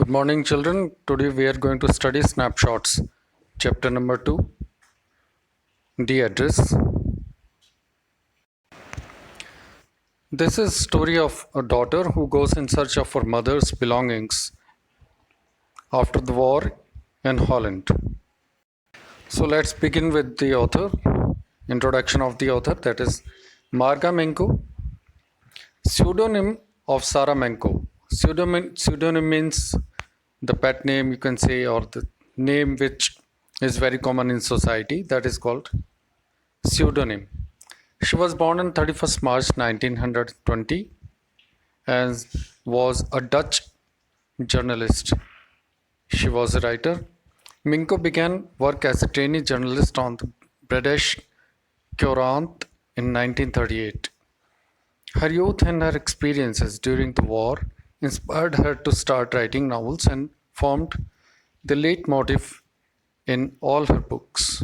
Good morning, children. Today we are going to study snapshots. Chapter number 2, the address. This is story of a daughter who goes in search of her mother's belongings after the war in Holland. So let's begin with the author. Introduction of the author, that is Marga Menko, pseudonym of Sarah Menko. Pseudonym means the pet name, you can say, or the name which is very common in society, that is called pseudonym. She was born on 31st March 1920 and was a Dutch journalist. She was a writer. Minko began work as a trainee journalist on the British Courant in 1938. Her youth and her experiences during the war inspired her to start writing novels and formed the leitmotif in all her books.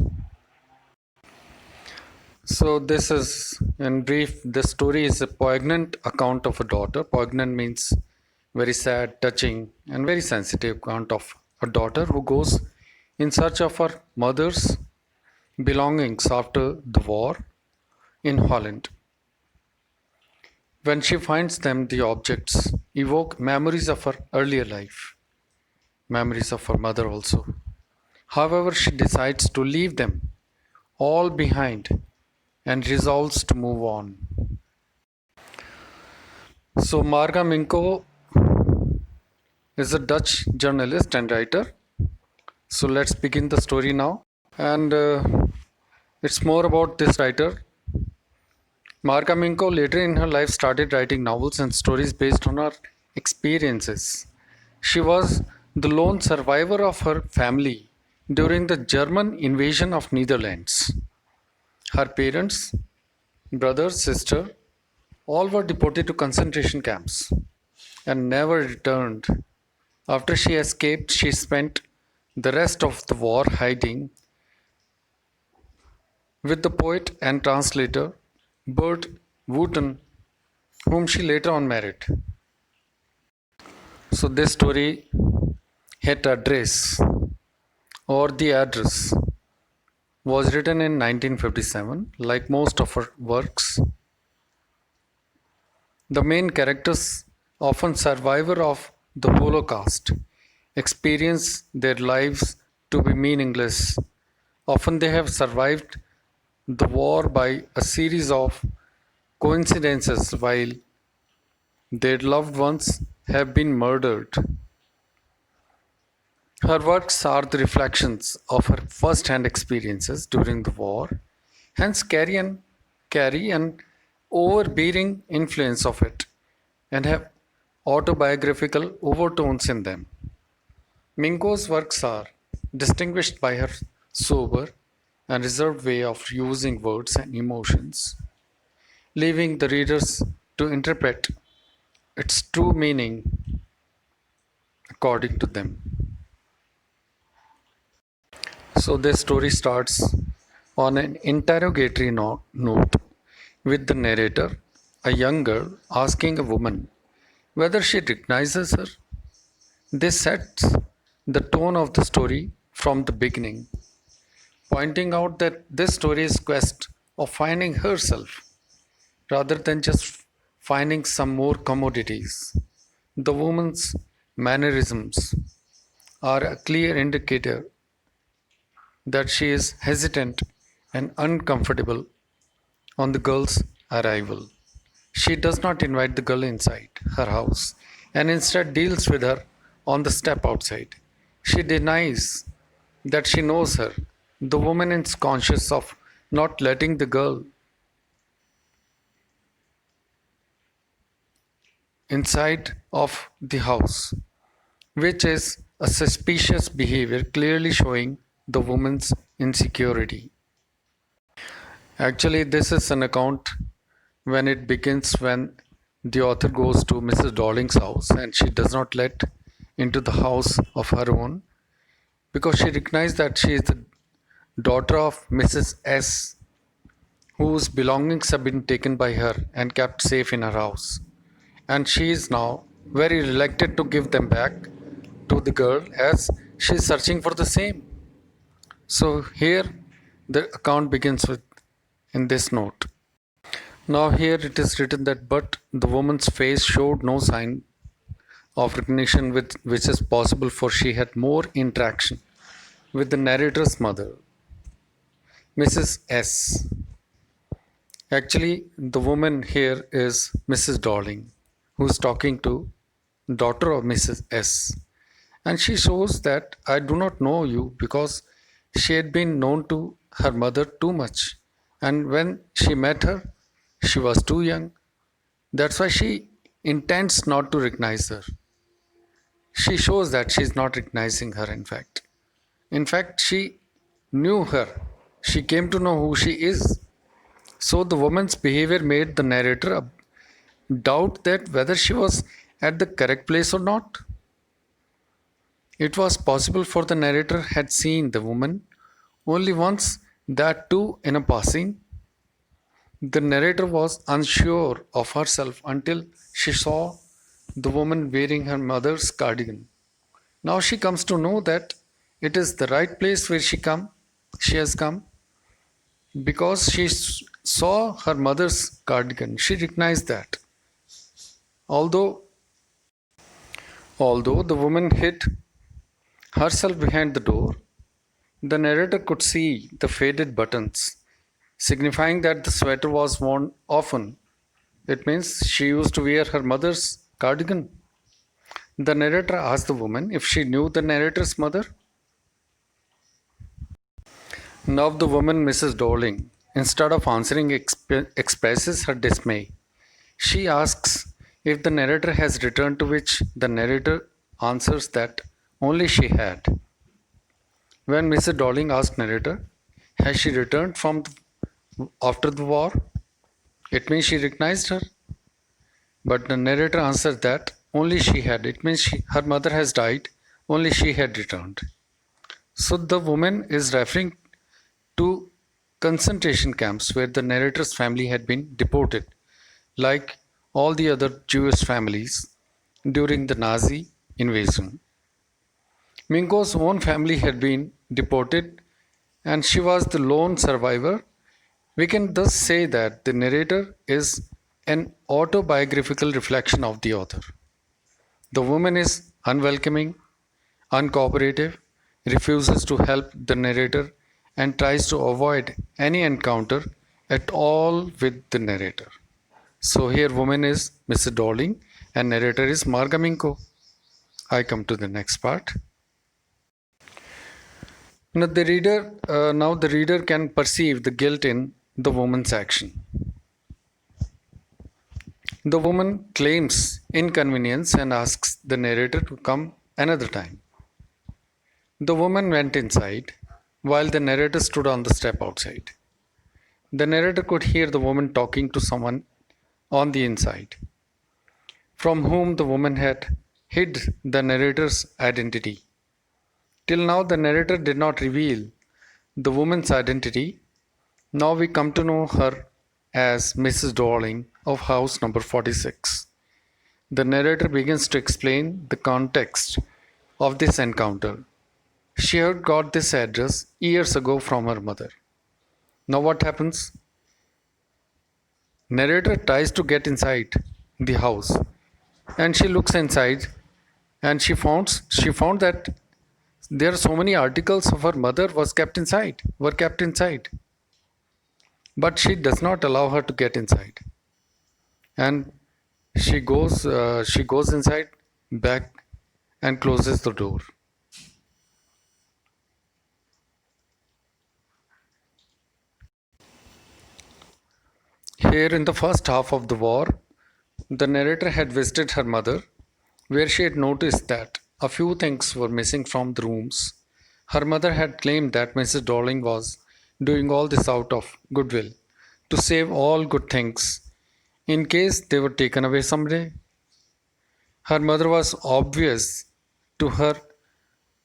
So this is, in brief, the story is a poignant account of a daughter. Poignant means very sad, touching, and very sensitive account of a daughter who goes in search of her mother's belongings after the war in Holland. When she finds them, the objects evoke memories of her earlier life, memories of her mother also. However, she decides to leave them all behind and resolves to move on. So Marga Minko is a Dutch journalist and writer. So let's begin the story now. And it's more about this writer. Marga Minko later in her life started writing novels and stories based on her experiences. She was the lone survivor of her family during the German invasion of Netherlands. Her parents, brother, sister, all were deported to concentration camps and never returned. After she escaped, she spent the rest of the war hiding with the poet and translator Bert Wooten, whom she later on married. So this story, Het Adres or The Address, was written in 1957. Like most of her works, the main characters, often survivors of the Holocaust, experience their lives to be meaningless. Often they have survived the war by a series of coincidences while their loved ones have been murdered. Her works are the reflections of her first-hand experiences during the war, hence carry an overbearing influence of it and have autobiographical overtones in them. Minko's works are distinguished by her sober and reserved way of using words and emotions, leaving the readers to interpret its true meaning according to them. So this story starts on an interrogatory note with the narrator, a young girl, asking a woman whether she recognizes her. This sets the tone of the story from the beginning, pointing out that this story is quest of finding herself rather than just finding some more commodities. The woman's mannerisms are a clear indicator that she is hesitant and uncomfortable on the girl's arrival. She does not invite the girl inside her house and instead deals with her on the step outside. She denies that she knows her. The woman is conscious of not letting the girl inside of the house, which is a suspicious behavior clearly showing the woman's insecurity. Actually, this is an account when it begins when the author goes to Mrs. Dowling's house and she does not let into the house of her own because she recognizes that she is the daughter of Mrs. S, whose belongings have been taken by her and kept safe in her house. And she is now very reluctant to give them back to the girl as she's searching for the same. So here the account begins with in this note. Now here it is written that but the woman's face showed no sign of recognition with which is possible, for she had more interaction with the narrator's mother, Mrs. S. Actually, the woman here is Mrs. Darling, who's talking to daughter of Mrs. S. And she shows that I do not know you because she had been known to her mother too much. And when she met her, she was too young. That's why she intends not to recognize her. She shows that she is not recognizing her, in fact. In fact, she knew her. She came to know who she is. So the woman's behavior made the narrator doubt that whether she was at the correct place or not. It was possible for the narrator had seen the woman only once, that too in a passing. The narrator was unsure of herself until she saw the woman wearing her mother's cardigan. Now she comes to know that it is the right place where she has come because she saw her mother's cardigan. She recognized that. Although although the woman hid herself behind the door, the narrator could see the faded buttons, signifying that the sweater was worn often. It means she used to wear her mother's cardigan. The narrator asked the woman if she knew the narrator's mother. Now the woman, Mrs. Darling, instead of answering, expresses her dismay. She asks if the narrator has returned, to which the narrator answers that only she had. When Mrs. Darling asked narrator, has she returned after the war? It means she recognized her. But the narrator answered that only she had. It means her mother has died, only she had returned. So the woman is referring to concentration camps where the narrator's family had been deported, like all the other Jewish families during the Nazi invasion. Minko's own family had been deported and she was the lone survivor. We can thus say that the narrator is an autobiographical reflection of the author. The woman is unwelcoming, uncooperative, refuses to help the narrator, and tries to avoid any encounter at all with the narrator. So here woman is Mrs. Darling and narrator is Marga Minko. I come to the next part. Now the reader can perceive the guilt in the woman's action. The woman claims inconvenience and asks the narrator to come another time. The woman went inside while the narrator stood on the step outside. The narrator could hear the woman talking to someone on the inside, from whom the woman had hid the narrator's identity. Till now, the narrator did not reveal the woman's identity. Now we come to know her as Mrs. Darling of house number 46. The narrator begins to explain the context of this encounter. She had got this address years ago from her mother. Now what happens? Narrator tries to get inside the house and she looks inside and she found that there are so many articles of her mother were kept inside. But she does not allow her to get inside. And she goes inside back and closes the door. Here in the first half of the war, the narrator had visited her mother, where she had noticed that a few things were missing from the rooms. Her mother had claimed that Mrs. Darling was doing all this out of goodwill to save all good things in case they were taken away someday. Her mother was obvious to her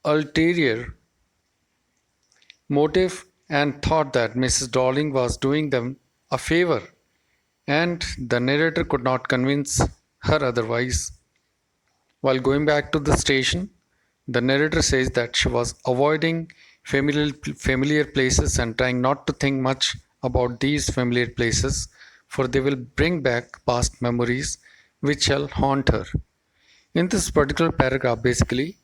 ulterior motive and thought that Mrs. Darling was doing them a favor, and the narrator could not convince her otherwise. While going back to the station, The narrator says that she was avoiding familiar places and trying not to think much about these familiar places, for they will bring back past memories which shall haunt her. In this particular paragraph, basically,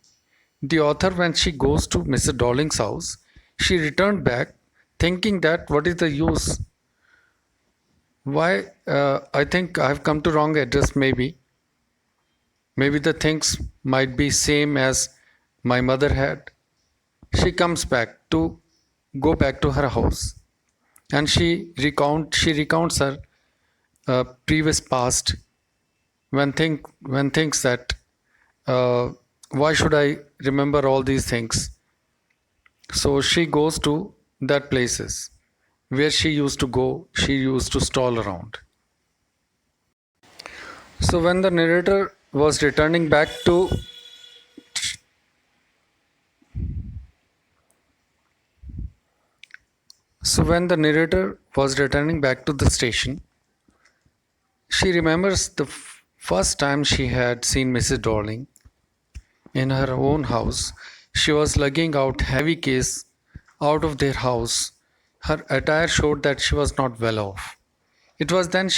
the author, when she goes to Mr. Dowling's house, she returned back thinking that what is the use? Why? I think I have come to wrong address. Maybe the things might be same as my mother had. She comes back to go back to her house, and she recounts her previous past when thinks that uh, why should I remember all these things? So she goes to that places where she used to go. She used to stroll around. So when the narrator was returning back to so when the narrator was returning back to the station, she remembers the first time she had seen Mrs. Darling in her own house. She was lugging out heavy case out of their house. Her attire showed that she was not well off. It was then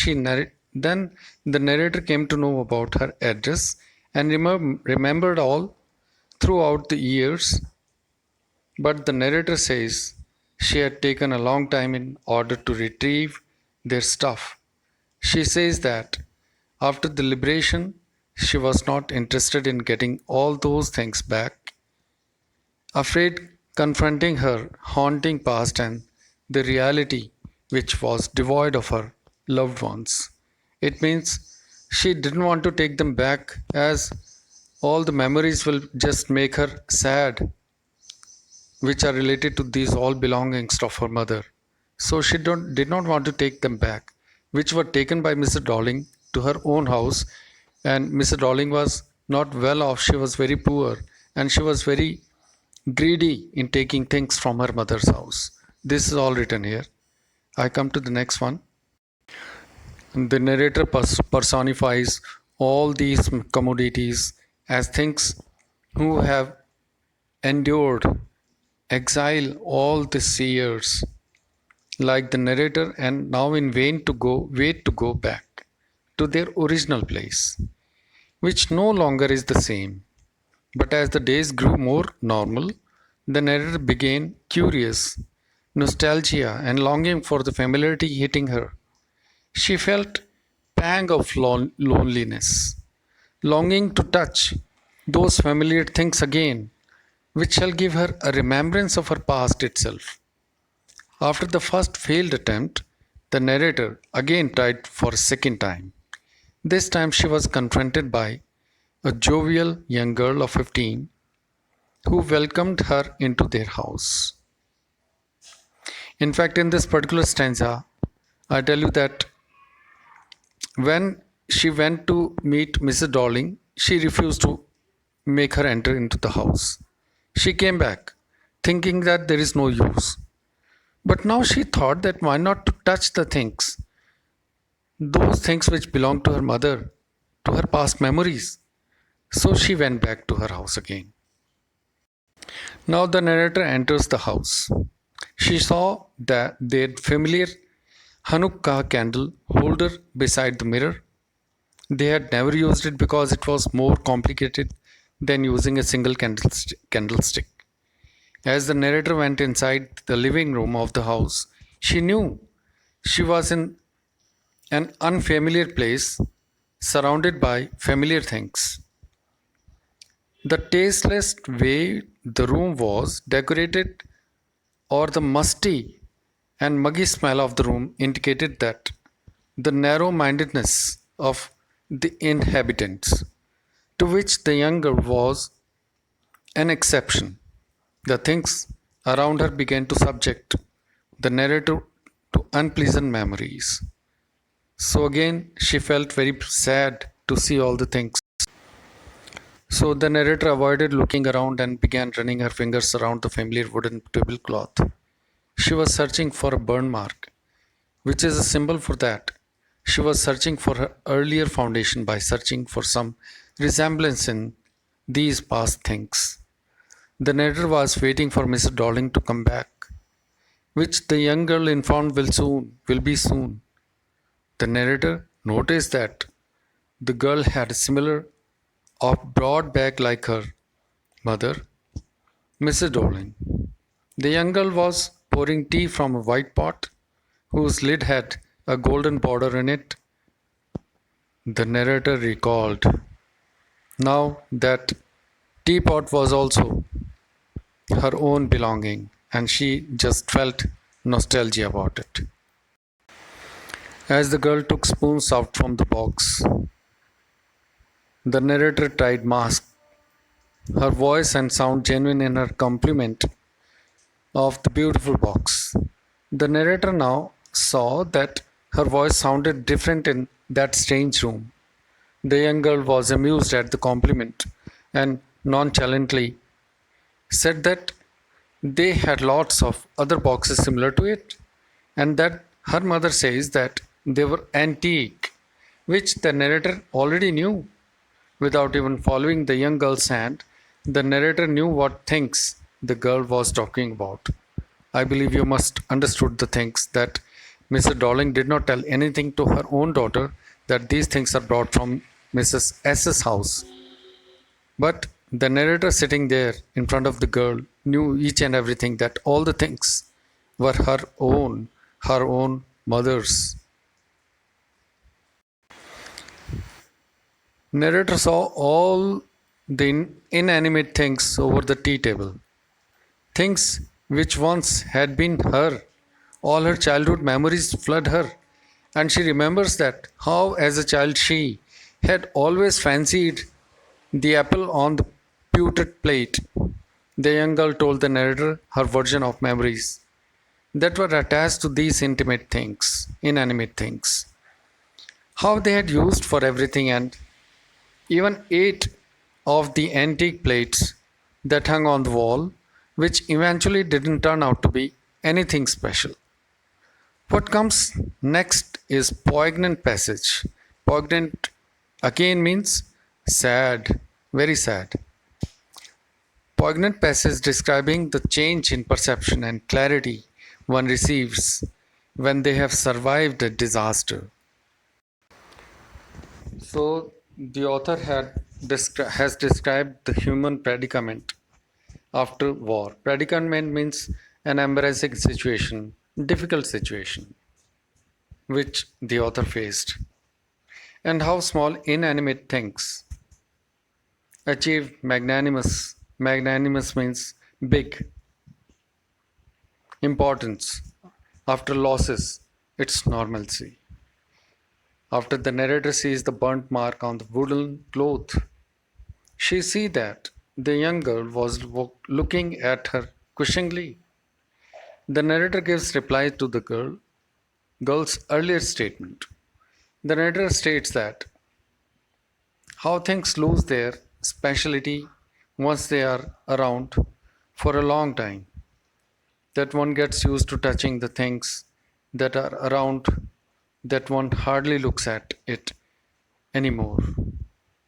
the narrator came to know about her address and remembered all throughout the years. But the narrator says she had taken a long time in order to retrieve their stuff. She says that after the liberation, she was not interested in getting all those things back, afraid confronting her haunting past and the reality which was devoid of her loved ones. It means she didn't want to take them back as all the memories will just make her sad, which are related to these all belongings of her mother. So she did not want to take them back, which were taken by Mr. Dowling to her own house. And Mr. Dowling was not well off, she was very poor, and she was very greedy in taking things from her mother's house. This is all written here. I come to the next one. The narrator personifies all these commodities as things who have endured exile all these years, like the narrator, and now in vain to wait to go back to their original place, which no longer is the same. But as the days grew more normal, the narrator began curious, nostalgia, and longing for the familiarity hitting her. She felt pang of loneliness, longing to touch those familiar things again, which shall give her a remembrance of her past itself. After the first failed attempt, the narrator again tried for a second time. This time she was confronted by a jovial young girl of 15 who welcomed her into their house. In fact, in this particular stanza, I tell you that when she went to meet Mrs. Darling, she refused to make her enter into the house. She came back, thinking that there is no use. But now she thought that why not to touch the things, those things which belong to her mother, to her past memories. So she went back to her house again. Now the narrator enters the house. She saw that their familiar Hanukkah candle holder beside the mirror. They had never used it because it was more complicated than using a single candlestick. As the narrator went inside the living room of the house, she knew she was in an unfamiliar place surrounded by familiar things. The tasteless way the room was decorated, or the musty and muggy smell of the room, indicated that the narrow mindedness of the inhabitants, to which the young girl was an exception. The things around her began to subject the narrator to unpleasant memories. So again, she felt very sad to see all the things. So the narrator avoided looking around and began running her fingers around the familiar wooden tablecloth. She was searching for a burn mark, which is a symbol for that. She was searching for her earlier foundation by searching for some resemblance in these past things. The narrator was waiting for Mr. Darling to come back, which the young girl informed will be soon. The narrator noticed that the girl had a similar broad back like her mother, Mrs. Darling. The young girl was pouring tea from a white pot whose lid had a golden border in it. The narrator recalled now that teapot was also her own belonging, and she just felt nostalgia about it. As the girl took spoons out from the box, the narrator tried mask her voice and sound genuine in her compliment of the beautiful box. The narrator now saw that her voice sounded different in that strange room. The young girl was amused at the compliment and nonchalantly said that they had lots of other boxes similar to it, and that her mother says that they were antique, which the narrator already knew. Without even following the young girl's hand, the narrator knew what things the girl was talking about. I believe you must understood the things that Mr. Darling did not tell anything to her own daughter that these things are brought from Mrs. S.'s house. But the narrator sitting there in front of the girl knew each and everything, that all the things were her own mother's. Narrator saw all the inanimate things over the tea table, things which once had been her. All her childhood memories flood her, and she remembers that how, as a child, she had always fancied the apple on the pewtered plate. The young girl told the narrator her version of memories that were attached to these inanimate things, how they had used for everything, and even ate of the antique plates that hung on the wall, which eventually didn't turn out to be anything special. What comes next is poignant passage. Poignant again means sad, very sad. Poignant passage describing the change in perception and clarity one receives when they have survived a disaster. So, the author has described the human predicament after war. Predicament means an embarrassing situation, difficult situation, which the author faced, and how small inanimate things achieved magnanimous. Magnanimous means big importance. After losses, its normalcy. After the narrator sees the burnt mark on the woolen cloth, she sees that the young girl was looking at her questioningly. The narrator gives reply to the girl's earlier statement. The narrator states that how things lose their speciality once they are around for a long time, that one gets used to touching the things that are around, that one hardly looks at it anymore.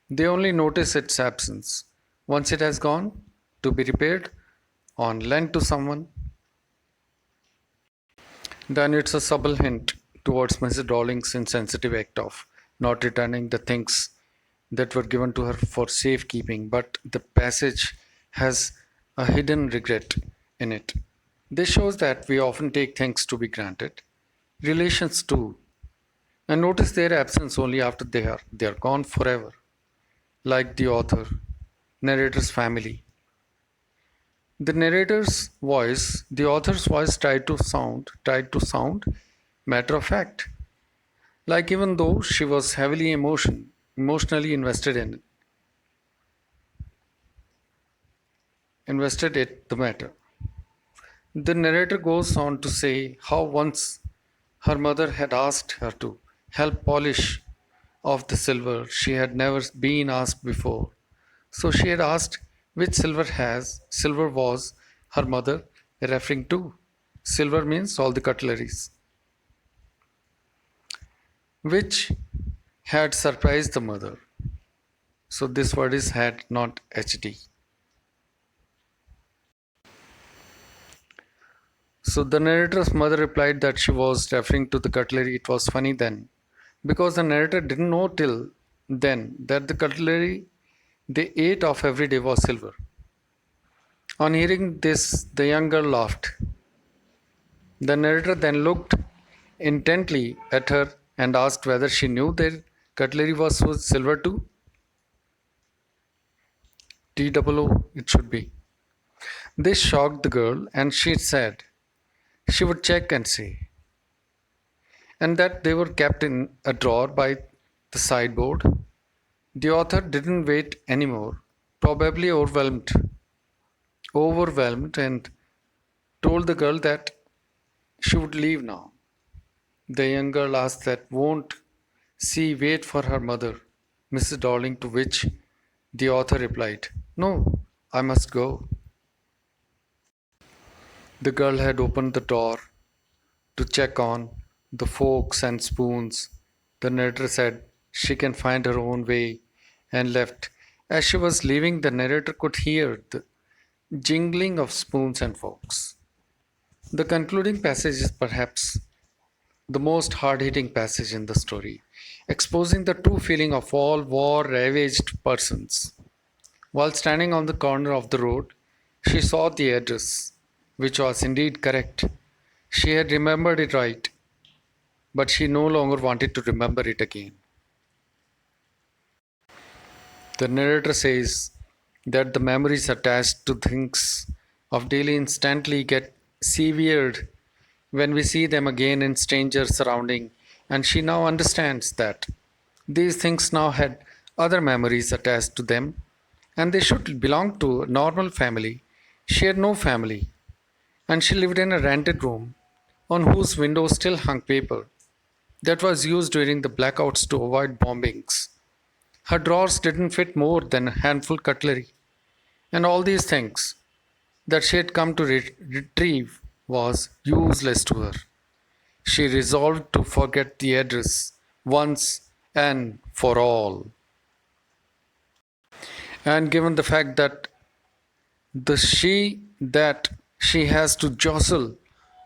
They only notice its absence. Once it has gone, to be repaired on lent to someone, then it's a subtle hint towards Mrs. Darling's insensitive act of not returning the things that were given to her for safekeeping, but the passage has a hidden regret in it. This shows that we often take things to be granted, relations too, and notice their absence only after they are gone forever, like the narrator's family. The author's voice tried to sound matter of fact, like even though she was heavily emotionally invested in the matter. The narrator goes on to say how once her mother had asked her to help polish off the silver she had never been asked before. So she had asked which silver was her mother referring to. Silver means all the cutleries, which had surprised the mother. So this word is had, not HD. So the narrator's mother replied that she was referring to the cutlery. It was funny then, because the narrator didn't know till then that the cutlery they ate of every day was silver. On hearing this, the young girl laughed. The narrator then looked intently at her and asked whether she knew their cutlery was silver too. TOO, it should be. This shocked the girl, and she said she would check and see, and that they were kept in a drawer by the sideboard. The author didn't wait anymore, probably overwhelmed, and told the girl that she would leave now. The young girl asked that won't she wait for her mother, Mrs. Darling, to which the author replied, "No, I must go." The girl had opened the door to check on the forks and spoons. The narrator said she can find her own way and left. As she was leaving, the narrator could hear the jingling of spoons and forks. The concluding passage is perhaps the most hard hitting passage in the story, exposing the true feeling of all war ravaged persons. While standing on the corner of the road, she saw the address, which was indeed correct. She had remembered it right, but she no longer wanted to remember it again. The narrator says that the memories attached to things of daily instantly get severed when we see them again in stranger surrounding, and she now understands that these things now had other memories attached to them, and they should belong to a normal family. She had no family, and she lived in a rented room on whose window still hung paper that was used during the blackouts to avoid bombings. Her drawers didn't fit more than a handful cutlery, and all these things that she had come to retrieve was useless to her. She resolved to forget the address once and for all. And given the fact that that she has to jostle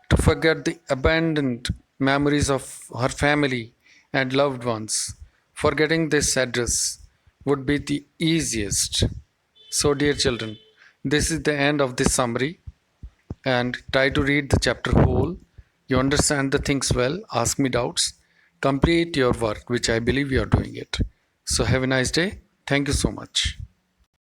to forget the abandoned memories of her family and loved ones, forgetting this address would be the easiest. So, dear children, this is the end of this summary, and try to read the chapter whole. You understand the things well, ask me doubts, complete your work, which I believe you are doing it. So, have a nice day. Thank you so much.